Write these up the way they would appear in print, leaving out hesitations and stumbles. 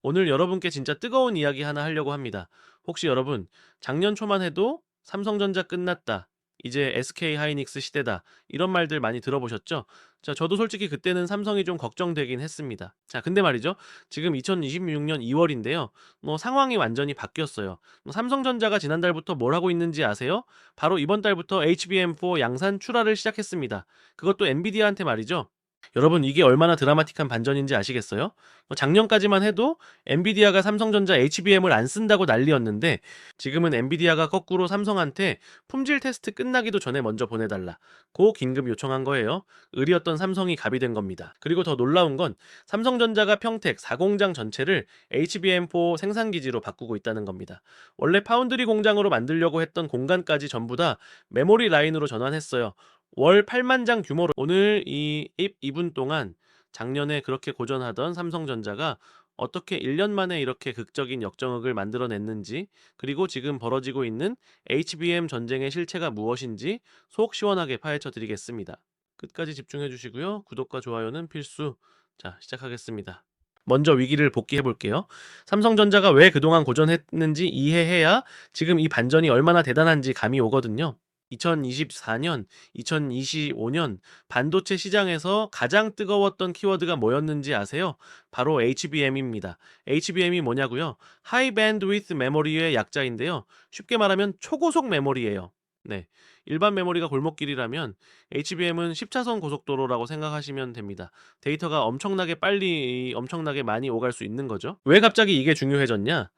오늘 여러분께 진짜 뜨거운 이야기 하나 하려고 합니다. 혹시 여러분, 작년 초만 해도 삼성전자 끝났다, 이제 SK 하이닉스 시대다, 이런 말들 많이 들어보셨죠? 자, 저도 솔직히 그때는 삼성이 좀 걱정되긴 했습니다. 자, 근데 말이죠. 지금 2026년 2월인데요. 상황이 완전히 바뀌었어요. 삼성전자가 지난달부터 뭘 하고 있는지 아세요? 바로 이번 달부터 HBM4 양산 출하를 시작했습니다. 그것도 엔비디아한테 말이죠. 여러분, 이게 얼마나 드라마틱한 반전인지 아시겠어요? 작년까지만 해도 엔비디아가 삼성전자 HBM을 안 쓴다고 난리였는데, 지금은 엔비디아가 거꾸로 삼성한테 품질 테스트 끝나기도 전에 먼저 보내달라, 고 긴급 요청한 거예요. 을이었던 삼성이 갑이 된 겁니다. 그리고 더 놀라운 건 삼성전자가 평택 4공장 전체를 HBM4 생산기지로 바꾸고 있다는 겁니다. 원래 파운드리 공장으로 만들려고 했던 공간까지 전부 다 메모리 라인으로 전환했어요. 월 8만 장 규모로. 오늘 이 2분 동안 작년에 그렇게 고전하던 삼성전자가 어떻게 1년 만에 이렇게 극적인 역전극을 만들어냈는지, 그리고 지금 벌어지고 있는 HBM 전쟁의 실체가 무엇인지 속 시원하게 파헤쳐 드리겠습니다. 끝까지 집중해 주시고요. 구독과 좋아요는 필수. 자, 시작하겠습니다. 먼저 위기를 복귀해 볼게요. 삼성전자가 왜 그동안 고전했는지 이해해야 지금 이 반전이 얼마나 대단한지 감이 오거든요. 2024년, 2025년 반도체 시장에서 가장 뜨거웠던 키워드가 뭐였는지 아세요? 바로 HBM입니다. HBM이 뭐냐고요? 하이 밴드위드 메모리의 약자인데요. 쉽게 말하면 초고속 메모리예요. 네. 일반 메모리가 골목길이라면 HBM은 10차선 고속도로라고 생각하시면 됩니다. 데이터가 엄청나게 빨리, 엄청나게 많이 오갈 수 있는 거죠. 왜 갑자기 이게 중요해졌냐?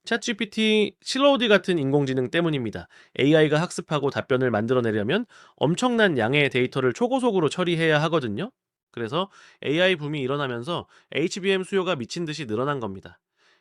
챗GPT, 실로우디 같은 인공지능 때문입니다. AI가 학습하고 답변을 만들어내려면 엄청난 양의 데이터를 초고속으로 처리해야 하거든요. 그래서 AI 붐이 일어나면서 HBM 수요가 미친 듯이 늘어난 겁니다.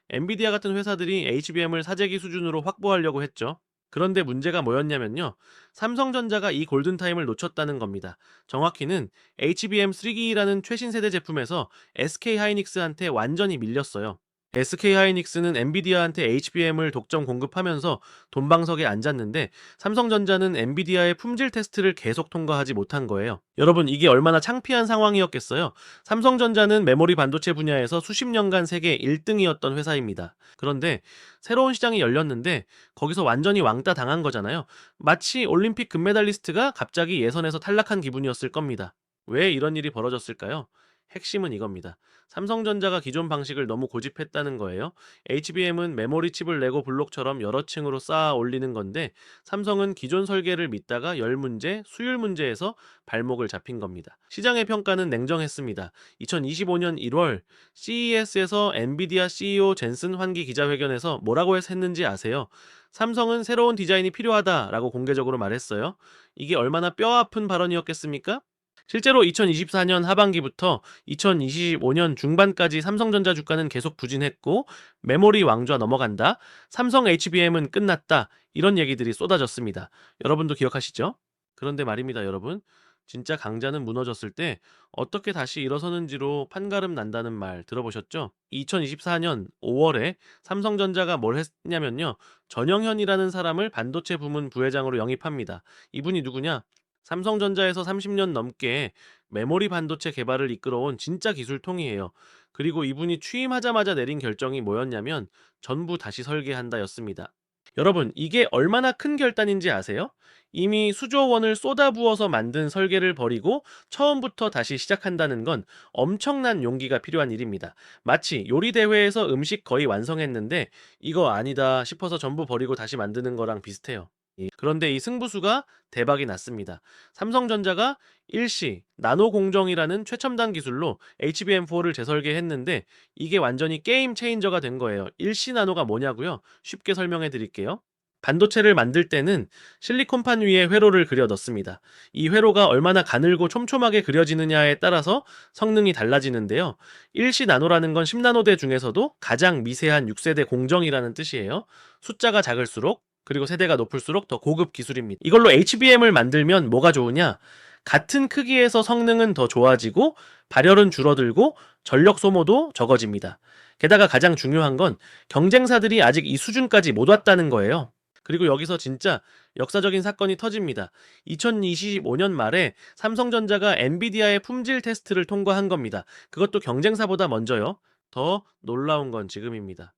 엔비디아 같은 회사들이 HBM을 사재기 수준으로 확보하려고 했죠. 그런데 문제가 뭐였냐면요. 삼성전자가 이 골든타임을 놓쳤다는 겁니다. 정확히는 HBM3G라는 최신 세대 제품에서 SK 하이닉스한테 완전히 밀렸어요. SK 하이닉스는 엔비디아한테 HBM을 독점 공급하면서 돈방석에 앉았는데, 삼성전자는 엔비디아의 품질 테스트를 계속 통과하지 못한 거예요. 여러분, 이게 얼마나 창피한 상황이었겠어요? 삼성전자는 메모리 반도체 분야에서 수십 년간 세계 1등이었던 회사입니다. 그런데 새로운 시장이 열렸는데 거기서 완전히 왕따 당한 거잖아요. 마치 올림픽 금메달리스트가 갑자기 예선에서 탈락한 기분이었을 겁니다. 왜 이런 일이 벌어졌을까요? 핵심은 이겁니다. 삼성전자가 기존 방식을 너무 고집했다는 거예요. HBM은 메모리 칩을 레고 블록처럼 여러 층으로 쌓아 올리는 건데, 삼성은 기존 설계를 믿다가 열 문제, 수율 문제에서 발목을 잡힌 겁니다. 시장의 평가는 냉정했습니다. 2025년 1월 CES에서 엔비디아 CEO 젠슨 환기 기자회견에서 뭐라고 했는지 아세요? 삼성은 새로운 디자인이 필요하다라고 공개적으로 말했어요. 이게 얼마나 뼈아픈 발언이었겠습니까? 실제로 2024년 하반기부터 2025년 중반까지 삼성전자 주가는 계속 부진했고, 메모리 왕좌 넘어간다, 삼성 HBM은 끝났다, 이런 얘기들이 쏟아졌습니다. 여러분도 기억하시죠? 그런데 말입니다, 여러분. 진짜 강자는 무너졌을 때 어떻게 다시 일어서는지로 판가름 난다는 말 들어보셨죠? 2024년 5월에 삼성전자가 뭘 했냐면요. 전영현이라는 사람을 반도체 부문 부회장으로 영입합니다. 이분이 누구냐? 삼성전자에서 30년 넘게 메모리 반도체 개발을 이끌어온 진짜 기술통이에요. 그리고 이분이 취임하자마자 내린 결정이 뭐였냐면 전부 다시 설계한다였습니다. 여러분, 이게 얼마나 큰 결단인지 아세요? 이미 수조 원을 쏟아부어서 만든 설계를 버리고 처음부터 다시 시작한다는 건 엄청난 용기가 필요한 일입니다. 마치 요리 대회에서 음식 거의 완성했는데 이거 아니다 싶어서 전부 버리고 다시 만드는 거랑 비슷해요. 그런데 이 승부수가 대박이 났습니다. 삼성전자가 일시 나노 공정이라는 최첨단 기술로 HBM4를 재설계했는데 이게 완전히 게임 체인저가 된 거예요. 일시 나노가 뭐냐고요? 쉽게 설명해 드릴게요. 반도체를 만들 때는 실리콘판 위에 회로를 그려 넣습니다. 이 회로가 얼마나 가늘고 촘촘하게 그려지느냐에 따라서 성능이 달라지는데요. 1시 나노라는 건 10나노대 중에서도 가장 미세한 6세대 공정이라는 뜻이에요. 숫자가 작을수록, 그리고 세대가 높을수록 더 고급 기술입니다. 이걸로 HBM을 만들면 뭐가 좋으냐? 같은 크기에서 성능은 더 좋아지고 발열은 줄어들고 전력 소모도 적어집니다. 게다가 가장 중요한 건 경쟁사들이 아직 이 수준까지 못 왔다는 거예요. 그리고 여기서 진짜 역사적인 사건이 터집니다. 2025년 말에 삼성전자가 엔비디아의 품질 테스트를 통과한 겁니다. 그것도 경쟁사보다 먼저요. 더 놀라운 건 지금입니다.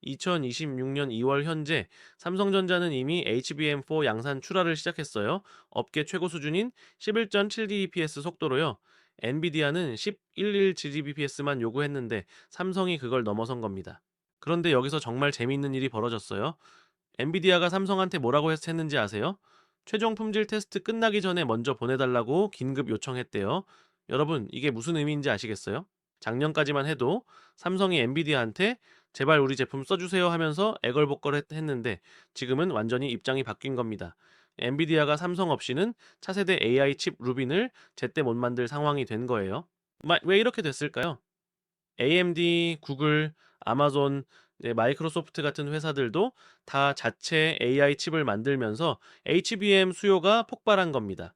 2026년 2월 현재 삼성전자는 이미 HBM4 양산 출하를 시작했어요. 업계 최고 수준인 11.7 Gbps 속도로요. 엔비디아는 11.1 Gbps만 요구했는데 삼성이 그걸 넘어선 겁니다. 그런데 여기서 정말 재미있는 일이 벌어졌어요. 엔비디아가 삼성한테 뭐라고 했는지 아세요? 최종 품질 테스트 끝나기 전에 먼저 보내달라고 긴급 요청했대요. 여러분, 이게 무슨 의미인지 아시겠어요? 작년까지만 해도 삼성이 엔비디아한테 제발 우리 제품 써주세요 하면서 애걸복걸 했는데 지금은 완전히 입장이 바뀐 겁니다. 엔비디아가 삼성 없이는 차세대 AI 칩 루빈을 제때 못 만들 상황이 된 거예요. 왜 이렇게 됐을까요? AMD, 구글, 아마존, 마이크로소프트 같은 회사들도 다 자체 AI 칩을 만들면서 HBM 수요가 폭발한 겁니다.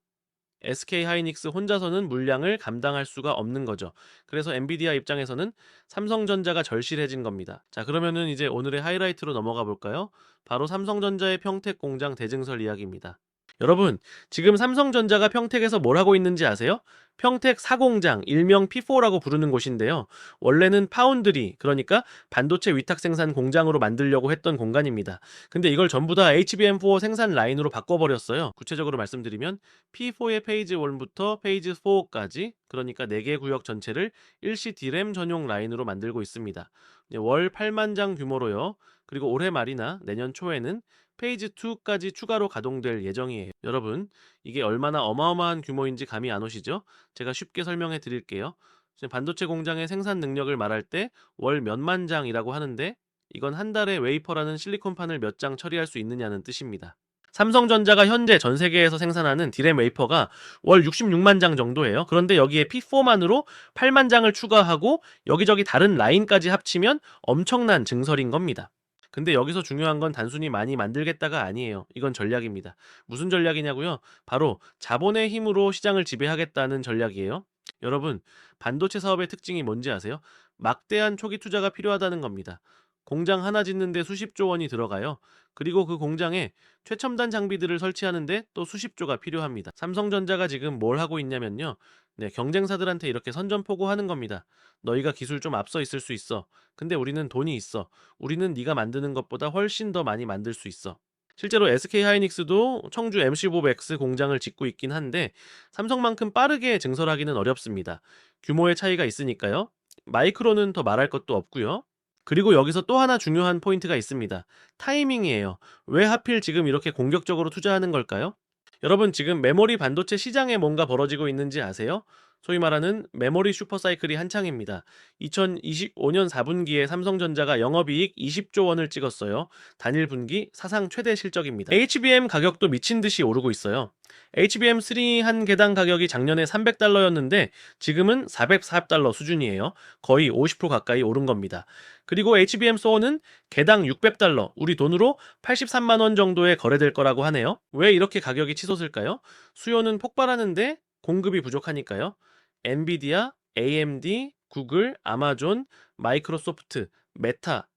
SK 하이닉스 혼자서는 물량을 감당할 수가 없는 거죠. 그래서 엔비디아 입장에서는 삼성전자가 절실해진 겁니다. 자, 그러면은 이제 오늘의 하이라이트로 넘어가 볼까요? 바로 삼성전자의 평택 공장 대증설 이야기입니다. 여러분, 지금 삼성전자가 평택에서 뭘 하고 있는지 아세요? 평택 사공장, 일명 P4라고 부르는 곳인데요. 원래는 파운드리, 그러니까 반도체 위탁 생산 공장으로 만들려고 했던 공간입니다. 근데 이걸 전부 다 HBM4 생산 라인으로 바꿔버렸어요. 구체적으로 말씀드리면 P4의 페이지 1부터 페이지 4까지, 그러니까 4개 구역 전체를 일시 D램 전용 라인으로 만들고 있습니다. 월 8만 장 규모로요. 그리고 올해 말이나 내년 초에는 페이지 2까지 추가로 가동될 예정이에요. 여러분, 이게 얼마나 어마어마한 규모인지 감이 안 오시죠? 제가 쉽게 설명해 드릴게요. 지금 반도체 공장의 생산 능력을 말할 때 월 몇만 장이라고 하는데 이건 한 달에 웨이퍼라는 실리콘판을 몇 장 처리할 수 있느냐는 뜻입니다. 삼성전자가 현재 전 세계에서 생산하는 디램 웨이퍼가 월 66만 장 정도예요. 그런데 여기에 P4만으로 8만 장을 추가하고 여기저기 다른 라인까지 합치면 엄청난 증설인 겁니다. 근데 여기서 중요한 건 단순히 많이 만들겠다가 아니에요. 이건 전략입니다. 무슨 전략이냐고요? 바로 자본의 힘으로 시장을 지배하겠다는 전략이에요. 여러분, 반도체 사업의 특징이 뭔지 아세요? 막대한 초기 투자가 필요하다는 겁니다. 공장 하나 짓는데 수십조 원이 들어가요. 그리고 그 공장에 최첨단 장비들을 설치하는데 또 수십조가 필요합니다. 삼성전자가 지금 뭘 하고 있냐면요. 경쟁사들한테 이렇게 선전포고하는 겁니다. 너희가 기술 좀 앞서 있을 수 있어. 근데 우리는 돈이 있어. 우리는 네가 만드는 것보다 훨씬 더 많이 만들 수 있어. 실제로 SK 하이닉스도 청주 MC5X 공장을 짓고 있긴 한데 삼성만큼 빠르게 증설하기는 어렵습니다. 규모의 차이가 있으니까요. 마이크로는 더 말할 것도 없고요. 그리고 여기서 또 하나 중요한 포인트가 있습니다. 타이밍이에요. 왜 하필 지금 이렇게 공격적으로 투자하는 걸까요? 여러분, 지금 메모리 반도체 시장에 뭔가 벌어지고 있는지 아세요? 소위 말하는 메모리 슈퍼사이클이 한창입니다. 2025년 4분기에 삼성전자가 영업이익 20조 원을 찍었어요. 단일 분기 사상 최대 실적입니다. HBM 가격도 미친 듯이 오르고 있어요. HBM3 한 개당 가격이 작년에 $300였는데 지금은 $404 수준이에요. 거의 50% 가까이 오른 겁니다. 그리고 HBM4는 개당 $600, 우리 돈으로 83만 원 정도에 거래될 거라고 하네요. 왜 이렇게 가격이 치솟을까요? 수요는 폭발하는데 공급이 부족하니까요. 엔비디아, AMD, 구글, 아마존, 마이크로소프트, 메타,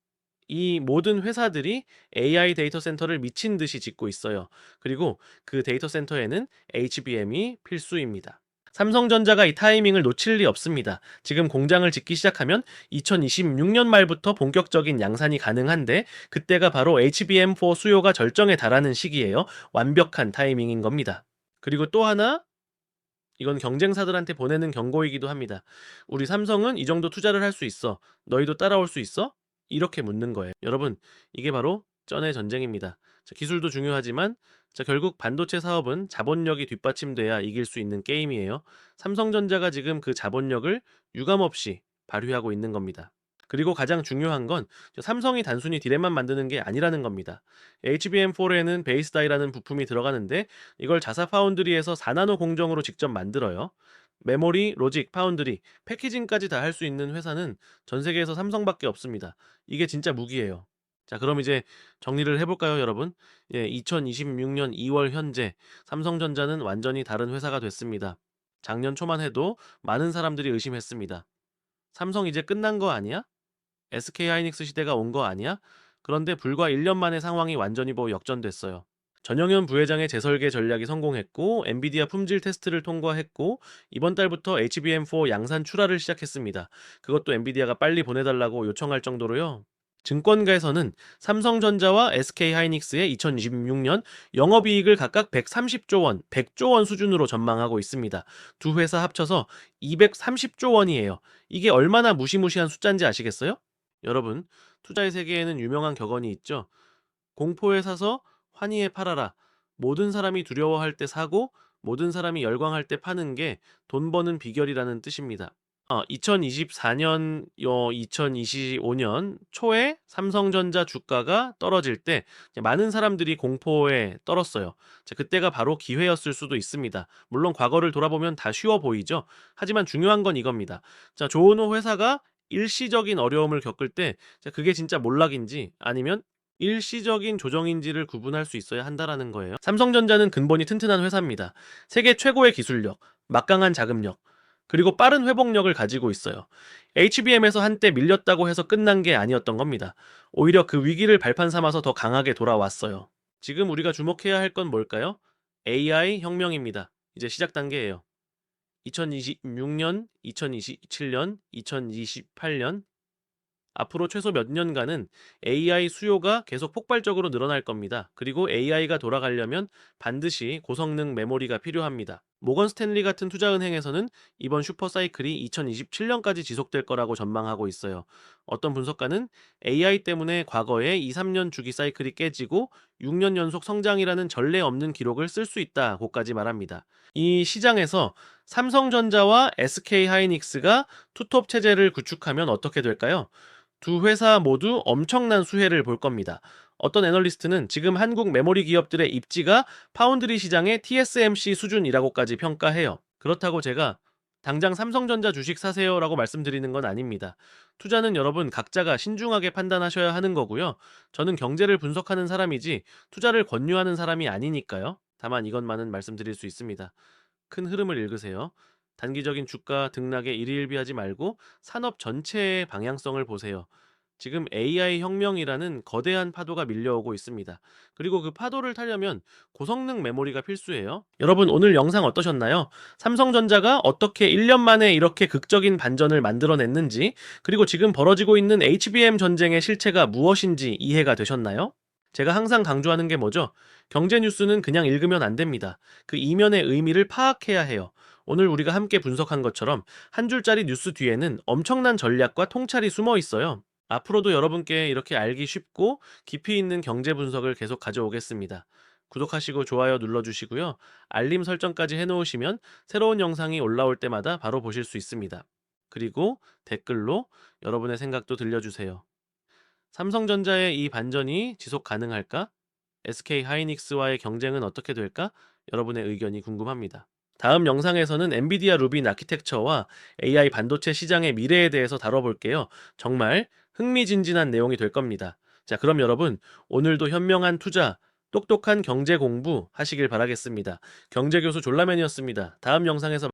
이 모든 회사들이 AI 데이터 센터를 미친 듯이 짓고 있어요. 그리고 그 데이터 센터에는 HBM이 필수입니다. 삼성전자가 이 타이밍을 놓칠 리 없습니다. 지금 공장을 짓기 시작하면 2026년 말부터 본격적인 양산이 가능한데 그때가 바로 HBM4 수요가 절정에 달하는 시기예요. 완벽한 타이밍인 겁니다. 그리고 또 하나, 이건 경쟁사들한테 보내는 경고이기도 합니다. 우리 삼성은 이 정도 투자를 할 수 있어. 너희도 따라올 수 있어? 이렇게 묻는 거예요. 여러분, 이게 바로 쩐의 전쟁입니다. 자, 기술도 중요하지만 결국 반도체 사업은 자본력이 뒷받침돼야 이길 수 있는 게임이에요. 삼성전자가 지금 그 자본력을 유감없이 발휘하고 있는 겁니다. 그리고 가장 중요한 건 삼성이 단순히 디램만 만드는 게 아니라는 겁니다. HBM4에는 베이스 다이라는 부품이 들어가는데 이걸 자사 파운드리에서 4나노 공정으로 직접 만들어요. 메모리, 로직, 파운드리, 패키징까지 다 할 수 있는 회사는 전 세계에서 삼성밖에 없습니다. 이게 진짜 무기예요. 자, 그럼 이제 정리를 해볼까요, 여러분? 2026년 2월 현재 삼성전자는 완전히 다른 회사가 됐습니다. 작년 초만 해도 많은 사람들이 의심했습니다. 삼성 이제 끝난 거 아니야? SK 하이닉스 시대가 온 거 아니야? 그런데 불과 1년 만에 상황이 완전히 역전됐어요. 전영현 부회장의 재설계 전략이 성공했고 엔비디아 품질 테스트를 통과했고 이번 달부터 HBM4 양산 출하를 시작했습니다. 그것도 엔비디아가 빨리 보내달라고 요청할 정도로요. 증권가에서는 삼성전자와 SK하이닉스의 2026년 영업이익을 각각 130조 원, 100조 원 수준으로 전망하고 있습니다. 두 회사 합쳐서 230조 원이에요. 이게 얼마나 무시무시한 숫자인지 아시겠어요? 여러분, 투자의 세계에는 유명한 격언이 있죠. 공포에 사서 환희에 팔아라. 모든 사람이 두려워할 때 사고 모든 사람이 열광할 때 파는 게 돈 버는 비결이라는 뜻입니다. 2024년, 2025년 초에 삼성전자 주가가 떨어질 때 많은 사람들이 공포에 떨었어요. 자, 그때가 바로 기회였을 수도 있습니다. 물론 과거를 돌아보면 다 쉬워 보이죠. 하지만 중요한 건 이겁니다. 자, 조은호 회사가 일시적인 어려움을 겪을 때 그게 진짜 몰락인지 아니면 일시적인 조정인지를 구분할 수 있어야 한다라는 거예요. 삼성전자는 근본이 튼튼한 회사입니다. 세계 최고의 기술력, 막강한 자금력, 그리고 빠른 회복력을 가지고 있어요. HBM에서 한때 밀렸다고 해서 끝난 게 아니었던 겁니다. 오히려 그 위기를 발판 삼아서 더 강하게 돌아왔어요. 지금 우리가 주목해야 할 건 뭘까요? AI 혁명입니다. 이제 시작 단계예요. 2026년, 2027년, 2028년, 앞으로 최소 몇 년간은 AI 수요가 계속 폭발적으로 늘어날 겁니다. 그리고 AI가 돌아가려면 반드시 고성능 메모리가 필요합니다. 모건 스탠리 같은 투자은행에서는 이번 슈퍼사이클이 2027년까지 지속될 거라고 전망하고 있어요. 어떤 분석가는 AI 때문에 과거의 2, 3년 주기 사이클이 깨지고 6년 연속 성장이라는 전례 없는 기록을 쓸 수 있다고까지 말합니다. 이 시장에서 삼성전자와 SK하이닉스가 투톱 체제를 구축하면 어떻게 될까요? 두 회사 모두 엄청난 수혜를 볼 겁니다. 어떤 애널리스트는 지금 한국 메모리 기업들의 입지가 파운드리 시장의 TSMC 수준이라고까지 평가해요. 그렇다고 제가 당장 삼성전자 주식 사세요라고 말씀드리는 건 아닙니다. 투자는 여러분 각자가 신중하게 판단하셔야 하는 거고요. 저는 경제를 분석하는 사람이지 투자를 권유하는 사람이 아니니까요. 다만 이것만은 말씀드릴 수 있습니다. 큰 흐름을 읽으세요. 단기적인 주가 등락에 일희일비하지 말고 산업 전체의 방향성을 보세요. 지금 AI 혁명이라는 거대한 파도가 밀려오고 있습니다. 그리고 그 파도를 타려면 고성능 메모리가 필수예요. 여러분 오늘 영상 어떠셨나요? 삼성전자가 어떻게 1년 만에 이렇게 극적인 반전을 만들어냈는지, 그리고 지금 벌어지고 있는 HBM 전쟁의 실체가 무엇인지 이해가 되셨나요? 제가 항상 강조하는 게 뭐죠? 경제 뉴스는 그냥 읽으면 안 됩니다. 그 이면의 의미를 파악해야 해요. 오늘 우리가 함께 분석한 것처럼 한 줄짜리 뉴스 뒤에는 엄청난 전략과 통찰이 숨어 있어요. 앞으로도 여러분께 이렇게 알기 쉽고 깊이 있는 경제 분석을 계속 가져오겠습니다. 구독하시고 좋아요 눌러주시고요. 알림 설정까지 해놓으시면 새로운 영상이 올라올 때마다 바로 보실 수 있습니다. 그리고 댓글로 여러분의 생각도 들려주세요. 삼성전자의 이 반전이 지속 가능할까? SK 하이닉스와의 경쟁은 어떻게 될까? 여러분의 의견이 궁금합니다. 다음 영상에서는 엔비디아 루빈 아키텍처와 AI 반도체 시장의 미래에 대해서 다뤄볼게요. 정말 흥미진진한 내용이 될 겁니다. 자, 그럼 여러분, 오늘도 현명한 투자, 똑똑한 경제 공부 하시길 바라겠습니다. 경제교수 졸라맨이었습니다. 다음 영상에서